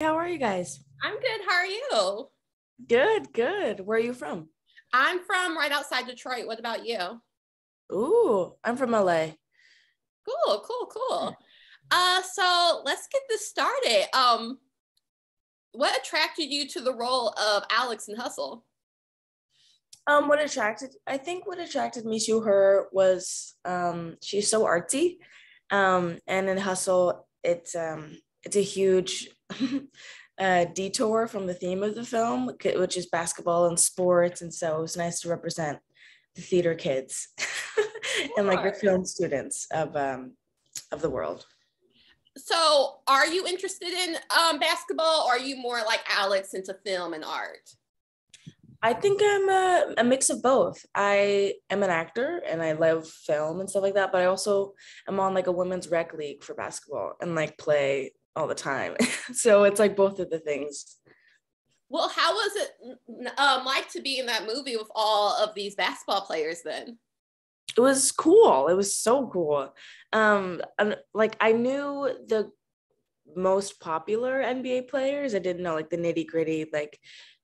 How are you guys? I'm good. How are you? Good, good. Where are you from? I'm from right outside Detroit. What about you? Ooh, I'm from LA. Cool, cool, cool. So let's get this started. What attracted you to the role of Alex in Hustle? What attracted me to her was she's so artsy. And in Hustle, it's a huge detour from the theme of the film, which is basketball and sports. And so it was nice to represent the theater kids and like the Sure. film students of the world. So are you interested in basketball, or are you more like Alex into film and art? I think I'm a mix of both. I am an actor and I love film and stuff like that, but I also am on like a women's rec league for basketball and like play all the time. So it's like both of the things. Well, how was it like to be in that movie with all of these basketball players then? It was cool. It was so cool. And like I knew the most popular NBA players. I didn't know like the nitty gritty, like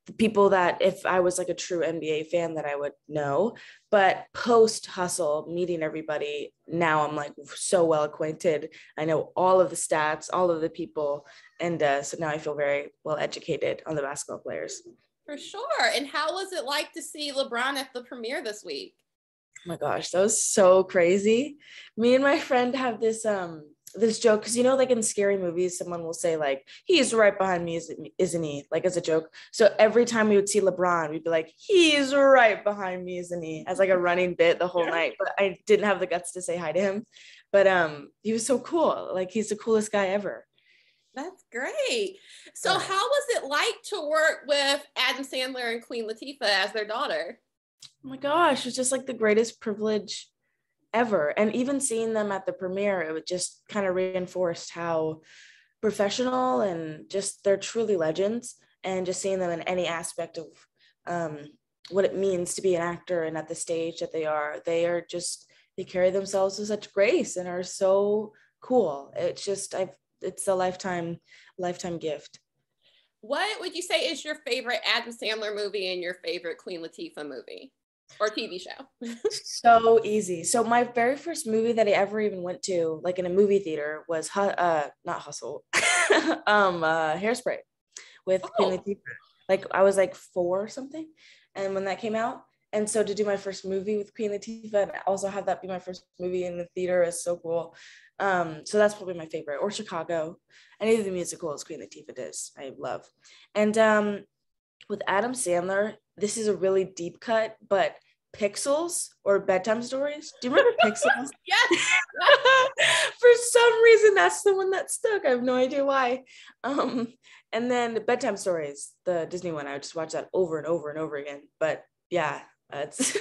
the people that if I was like a true NBA fan that I would know. But post hustle, meeting everybody, now I'm like so well acquainted. I know all of the stats, all of the people. And so now I feel very well educated on the basketball players. For sure. And how was it like to see LeBron at the premiere this week? Oh my gosh, that was so crazy. Me and my friend have this joke because like in scary movies, someone will say like he's right behind me, isn't he? Like as a joke. So every time we would see LeBron, we'd be like, he's right behind me, isn't he? As like a running bit the whole night. But I didn't have the guts to say hi to him. But he was so cool. Like he's the coolest guy ever. That's great. So, Yeah. how was it like to work with Adam Sandler and Queen Latifah as their daughter? Oh my gosh, it's just like the greatest privilege ever. And even seeing them at the premiere, it would just kind of reinforced how professional and just they're truly legends. And just seeing them in any aspect of um, what it means to be an actor and at the stage that they are just, they carry themselves with such grace and are so cool. It's a lifetime gift. What would you say is your favorite Adam Sandler movie and your favorite Queen Latifah movie or TV show? So easy. So my very first movie that I ever even went to, like in a movie theater, was not Hustle, Hairspray with Queen Oh, Latifah. Like I was like four or something, and when that came out, and so to do my first movie with Queen Latifah and also have that be my first movie in the theater is so cool. So that's probably my favorite. Or Chicago, any of the musicals Queen Latifah does, I love. And with Adam Sandler, this is a really deep cut, but Pixels or Bedtime Stories. Do you remember Pixels? yes. For some reason, that's the one that stuck. I have no idea why. Um, and then Bedtime Stories, the Disney one. I would just watch that over and over and over again. But yeah, it's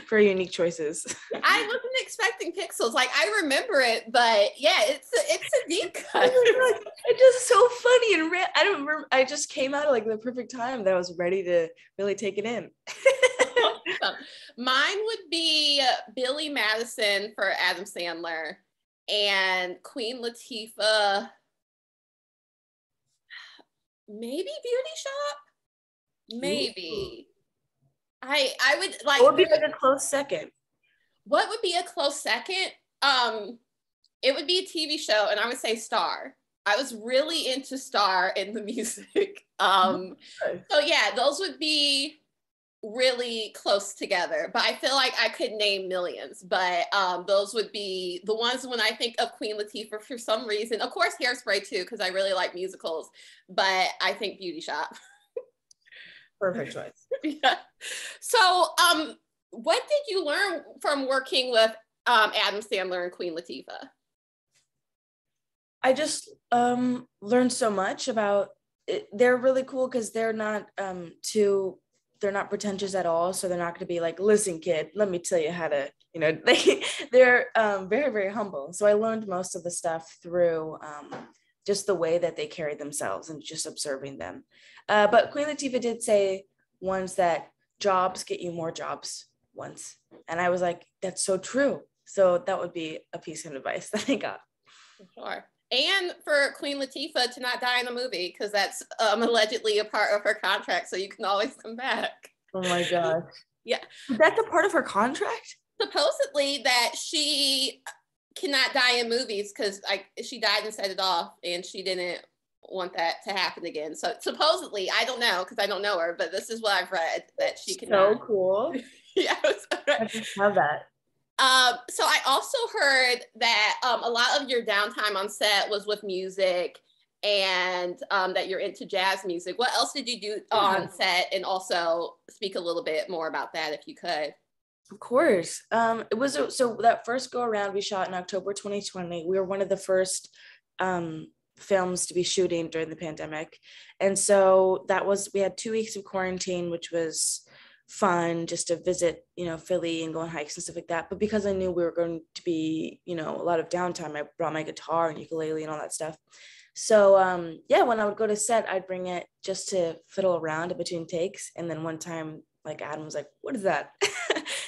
very unique choices. I wasn't expecting Pixels. Like I remember it, but yeah, it's a deep cut. Oh my God. It's just so funny and I don't remember. I just came out at like the perfect time that I was ready to really take it in. Awesome. Mine would be Billy Madison for Adam Sandler and Queen Latifah. Maybe Beauty Shop. Ooh. Maybe. I would like What would be like a close second? what would be a close second? Um, it would be a TV show, and I would say Star. I was really into Star in the music. So yeah, those would be really close together. But I feel like I could name millions. But those would be the ones when I think of Queen Latifah for some reason. Of course, Hairspray too, because I really like musicals. But I think Beauty Shop. Perfect choice. Yeah. So, what did you learn from working with Adam Sandler and Queen Latifah? I just learned so much about it. They're really cool because they're not pretentious at all. So they're not going to be like, listen, kid, let me tell you how to, they're very, very humble. So I learned most of the stuff through just the way that they carry themselves and just observing them. But Queen Latifah did say once that jobs get you more jobs once. And I was like, that's so true. So that would be a piece of advice that I got. Sure. And for Queen Latifah to not die in the movie, because that's allegedly a part of her contract, so you can always come back. Oh my gosh. Yeah. That's a part of her contract? Supposedly that she cannot die in movies because she died and set it off, and she didn't want that to happen again. So supposedly, I don't know because I don't know her, but this is what I've read, that she cannot. So cool. Yeah. I just love that. So I also heard that a lot of your downtime on set was with music, and that you're into jazz music. What else did you do on set? And also speak a little bit more about that if you could. Of course. It was so that first go around we shot in October 2020. We were one of the first films to be shooting during the pandemic. And so we had 2 weeks of quarantine, which was fun just to visit, Philly and go on hikes and stuff like that. But because I knew we were going to be, a lot of downtime, I brought my guitar and ukulele and all that stuff. So when I would go to set, I'd bring it just to fiddle around in between takes. And then one time, like Adam was like, "What is that?"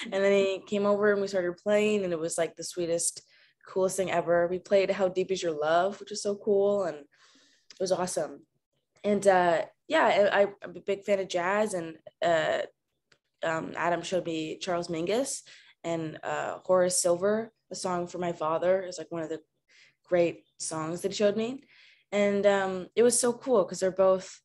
And then he came over and we started playing, and it was like the sweetest, coolest thing ever. We played "How Deep Is Your Love," which was so cool, and it was awesome. And I'm a big fan of jazz, and Adam showed me Charles Mingus and Horace Silver, "A Song for My Father" is like one of the great songs that he showed me. And it was so cool because they're both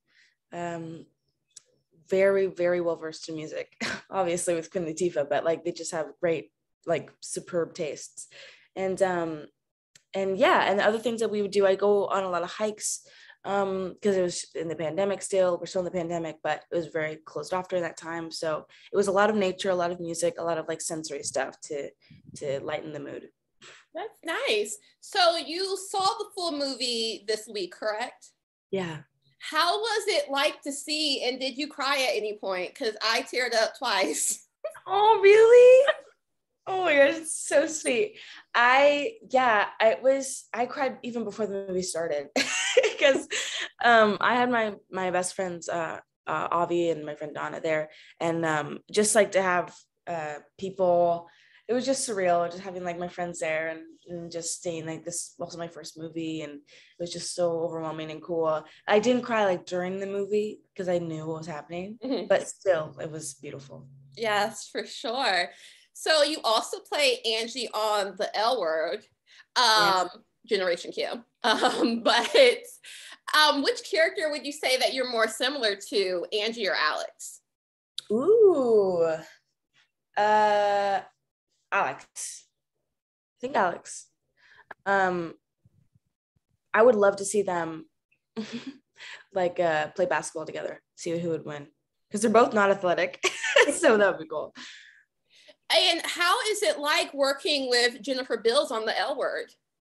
very, very well versed in music, obviously with Queen Latifah, but like they just have great, like superb tastes. And the other things that we would do, I go on a lot of hikes because it was in the pandemic still, we're still in the pandemic, but it was very closed off during that time. So it was a lot of nature, a lot of music, a lot of like sensory stuff to lighten the mood. That's nice. So you saw the full movie this week, correct? Yeah. How was it like to see, and did you cry at any point? Because I teared up twice. Oh, really? Oh my gosh, it's so sweet. I cried even before the movie started because I had my best friends Avi and my friend Donna there, and just like to have people, it was just surreal just having like my friends there and just seeing like this was my first movie, and it was just so overwhelming and cool. I didn't cry like during the movie because I knew what was happening, but still it was beautiful. Yes, for sure. So you also play Angie on the L Word, Yes. Generation Q. But which character would you say that you're more similar to, Angie or Alex? Ooh, Alex. I think Alex. I would love to see them like play basketball together, see who would win, because they're both not athletic. So that would be cool. And how is it like working with Jennifer Beals on the L Word?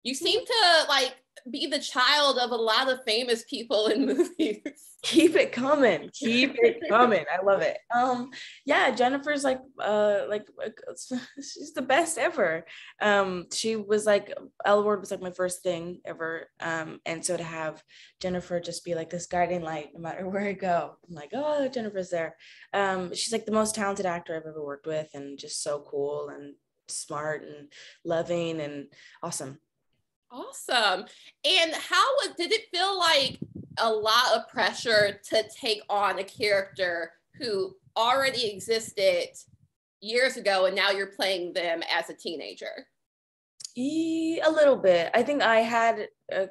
You seem to like be the child of a lot of famous people in movies. Keep it coming. Keep it coming. I love it. Jennifer's like she's the best ever. She was like, L Word was like my first thing ever. And so to have Jennifer just be like this guiding light no matter where I go, I'm like, oh, Jennifer's there. She's like the most talented actor I've ever worked with, and just so cool and smart and loving and awesome. Awesome. And did it feel like a lot of pressure to take on a character who already existed years ago and now you're playing them as a teenager? A little bit. I think I had a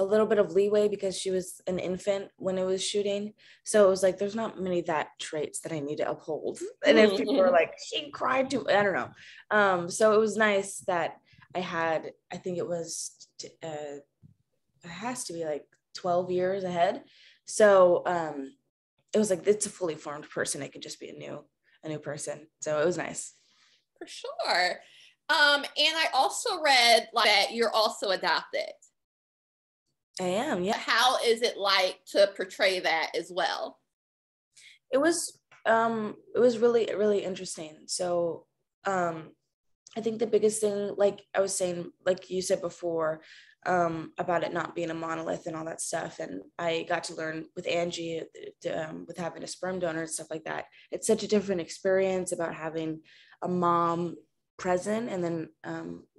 little bit of leeway because she was an infant when it was shooting. So it was like, there's not many that traits that I need to uphold. And if people are like, she cried too, I don't know. So it was nice that I think it was, it has to be like 12 years ahead. So it was like, it's a fully formed person. It could just be a new person. So it was nice. For sure. And I also read that you're also adopted. I am, yeah. How is it like to portray that as well? It was really, really interesting. So I think the biggest thing, like I was saying, like you said before, about it not being a monolith and all that stuff. And I got to learn with Angie, with having a sperm donor and stuff like that. It's such a different experience about having a mom present and then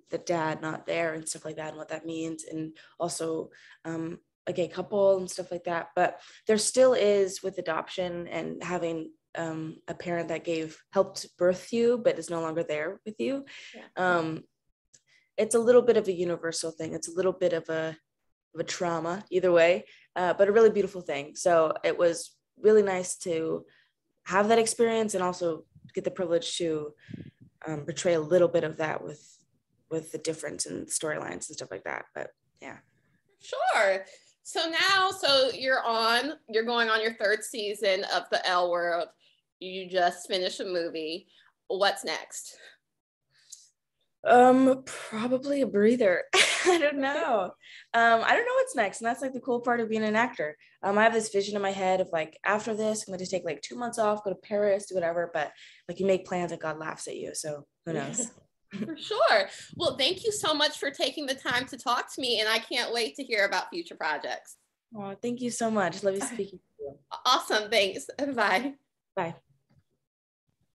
the dad not there and stuff like that, and what that means, and also a gay couple and stuff like that. But there still is with adoption and having a parent that helped birth you but is no longer there with you. It's a little bit of a universal thing. It's a little bit of a trauma either way, but a really beautiful thing. So it was really nice to have that experience and also get the privilege to portray a little bit of that with the difference in storylines and stuff like that. But yeah. Sure. So now, you're going on your third season of the L World. You just finished a movie. What's next? Probably a breather. I don't know. I don't know what's next. And that's like the cool part of being an actor. I have this vision in my head of like, after this, I'm going to take like 2 months off, go to Paris, do whatever. But like you make plans and God laughs at you. So who knows? For sure. Well, thank you so much for taking the time to talk to me. And I can't wait to hear about future projects. Oh, thank you so much. Love you speaking to you. Awesome. Thanks. Bye. Bye.